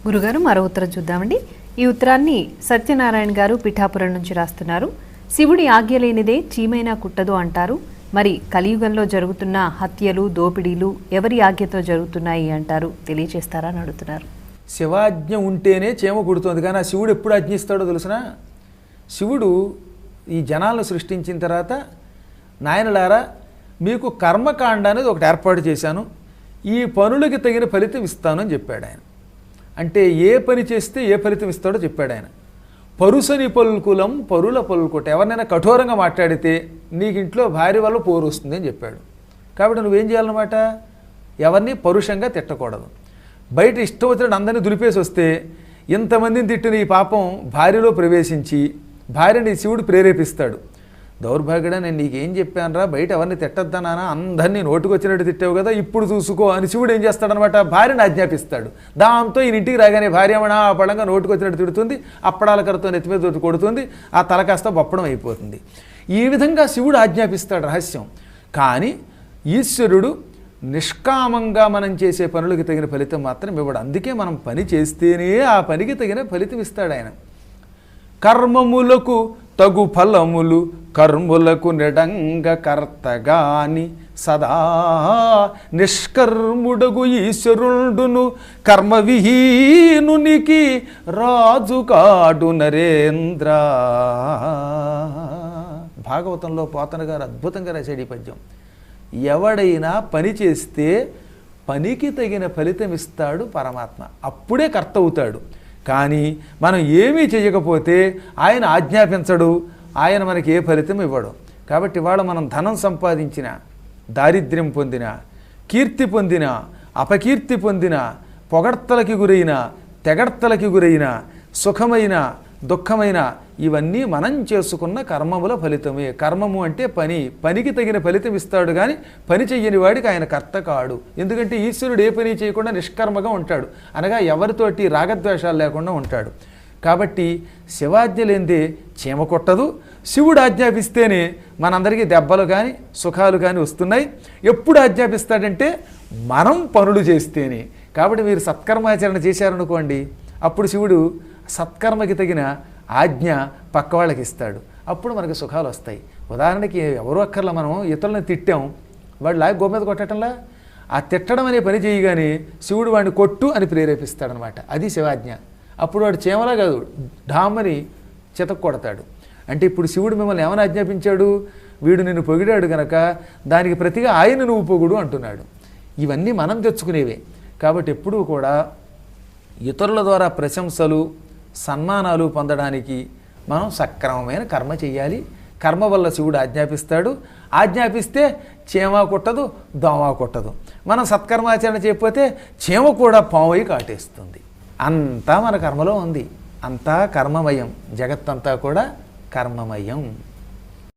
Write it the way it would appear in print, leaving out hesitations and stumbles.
గురుగారు మరో ఉత్తరం చూద్దామండి. ఈ ఉత్తరాన్ని సత్యనారాయణ గారు పిఠాపురం నుంచి రాస్తున్నారు. శివుడి ఆజ్ఞ లేనిదే చీమైనా కుట్టదు అంటారు. మరి కలియుగంలో జరుగుతున్న హత్యలు దోపిడీలు ఎవరి ఆజ్ఞతో జరుగుతున్నాయి అంటారు, తెలియచేస్తారా అని అడుగుతున్నారు. శివాజ్ఞ ఉంటేనే చీమ కుడుతుంది, కానీ ఆ శివుడు ఎప్పుడు ఆజ్ఞిస్తాడో తెలుసునా? శివుడు ఈ జనాలను సృష్టించిన తర్వాత, నాయనలారా మీకు కర్మకాండ అనేది ఒకటి ఏర్పాటు చేశాను, ఈ పనులకి తగిన ఫలితం ఇస్తాను అని చెప్పాడు ఆయన. అంటే ఏ పని చేస్తే ఏ ఫలితం ఇస్తాడో చెప్పాడు ఆయన. పరుసని పలుకులం పరుల పలుకుట, ఎవరినైనా కఠోరంగా మాట్లాడితే నీకు ఇంట్లో భార్య వల్ల పోరు వస్తుంది అని చెప్పాడు. కాబట్టి నువ్వేం చేయాలన్నమాట, ఎవరిని పరుషంగా తిట్టకూడదు. బయట ఇష్టం వచ్చినట్టు అందరినీ దులిపేసి వస్తే ఇంతమందిని తిట్టిన ఈ పాపం భార్యలో ప్రవేశించి భార్యని శివుడు ప్రేరేపిస్తాడు. దౌర్భాగ్యుడా, నేను నీకేం చెప్పానురా, బయట ఎవరిని తిట్టద్దనానా, అందరినీ నోటుకు వచ్చినట్టు తిట్టావు కదా, ఇప్పుడు చూసుకో అని శివుడు ఏం చేస్తాడనమాట, భార్యను ఆజ్ఞాపిస్తాడు. దాంతో ఈయన ఇంటికి రాగానే భార్యమణ ఆ పడంగా నోటుకు వచ్చినట్టు తిడుతుంది, అప్పడాల కరతో నెత్తి మీద కొడుతుంది, ఆ తల కాస్త బొప్పడం అయిపోతుంది. ఈ విధంగా శివుడు ఆజ్ఞాపిస్తాడు రహస్యం. కానీ ఈశ్వరుడు నిష్కామంగా మనం చేసే పనులకు తగిన ఫలితం మాత్రం ఇవ్వడు. అందుకే మనం పని చేస్తేనే ఆ పనికి తగిన ఫలితం ఇస్తాడు ఆయన. కర్మములకు తగు ఫలములు కర్ములకు నిడంగ కర్తగాని సదా నిష్కర్ముడగు ఈశ్వరుడును కర్మవిహీనునికి రాజుకాడు నరేంద్ర. భాగవతంలో పోతన గారు అద్భుతంగా రాశాడు ఈ పద్యం. ఎవడైనా పని చేస్తే పనికి తగిన ఫలితం ఇస్తాడు పరమాత్మ, అప్పుడే కర్త అవుతాడు. కానీ మనం ఏమీ చేయకపోతే ఆయన ఆజ్ఞాపించడు, ఆయన మనకి ఏ ఫలితం ఇవ్వడు. కాబట్టి ఇవాళ మనం ధనం సంపాదించిన, దారిద్ర్యం పొందిన, కీర్తి పొందిన, అపకీర్తి పొందిన, పొగడ్తలకి గురైన, తెగడ్తలకి గురైన, సుఖమైన దుఃఖమైన, ఇవన్నీ మనం చేసుకున్న కర్మముల ఫలితమే. కర్మము అంటే పని, పనికి తగిన ఫలితం ఇస్తాడు. కానీ పని చెయ్యని వాడికి ఆయన కర్త కాడు. ఎందుకంటే ఈశ్వరుడు ఏ పని చేయకుండా నిష్కర్మగా ఉంటాడు, అనగా ఎవరితోటి రాగద్వేషాలు లేకుండా ఉంటాడు. కాబట్టి శివాజ్ఞ లేనిదే చీమ కొట్టదు, శివుడు ఆజ్ఞాపిస్తేనే మనందరికీ దెబ్బలు కానీ సుఖాలు కానీ వస్తున్నాయి. ఎప్పుడు ఆజ్ఞాపిస్తాడంటే మనం పనులు చేస్తేనే. కాబట్టి మీరు సత్కర్మాచరణ చేశారనుకోండి, అప్పుడు శివుడు సత్కర్మకి తగిన ఆజ్ఞ పక్క వాళ్ళకి ఇస్తాడు, అప్పుడు మనకి సుఖాలు వస్తాయి. ఉదాహరణకి ఎవరో అక్కర్లా, మనం ఇతరులను తిట్టాం, వాడు లాగి గో మీద కొట్టడంలా, ఆ తిట్టడం అనే పని చేయగానే శివుడు వాడిని కొట్టు అని ప్రేరేపిస్తాడనమాట. అది శివాజ్ఞ. అప్పుడు వాడు చేమలా కాదు, ఢామని చితక్ కొడతాడు. అంటే ఇప్పుడు శివుడు మిమ్మల్ని ఏమని ఆజ్ఞాపించాడు, వీడు నిన్ను పొగిడాడు కనుక దానికి ప్రతిగా ఆయన నువ్వు పొగుడు అంటున్నాడు. ఇవన్నీ మనం తెచ్చుకునేవే. కాబట్టి ఎప్పుడూ కూడా ఇతరుల ద్వారా ప్రశంసలు సన్మానాలు పొందడానికి మనం సక్రమమైన కర్మ చేయాలి. కర్మ వల్ల శివుడు ఆజ్ఞాపిస్తాడు. ఆజ్ఞాపిస్తే చీమ కొట్టదు, దోమ కొట్టదు. మనం సత్కర్మాచరణ చేయకపోతే చీమ కూడా పావై కాటేస్తుంది. అంతా మన కర్మలో ఉంది. అంతా కర్మమయం, జగత్తంతా కూడా కర్మమయం.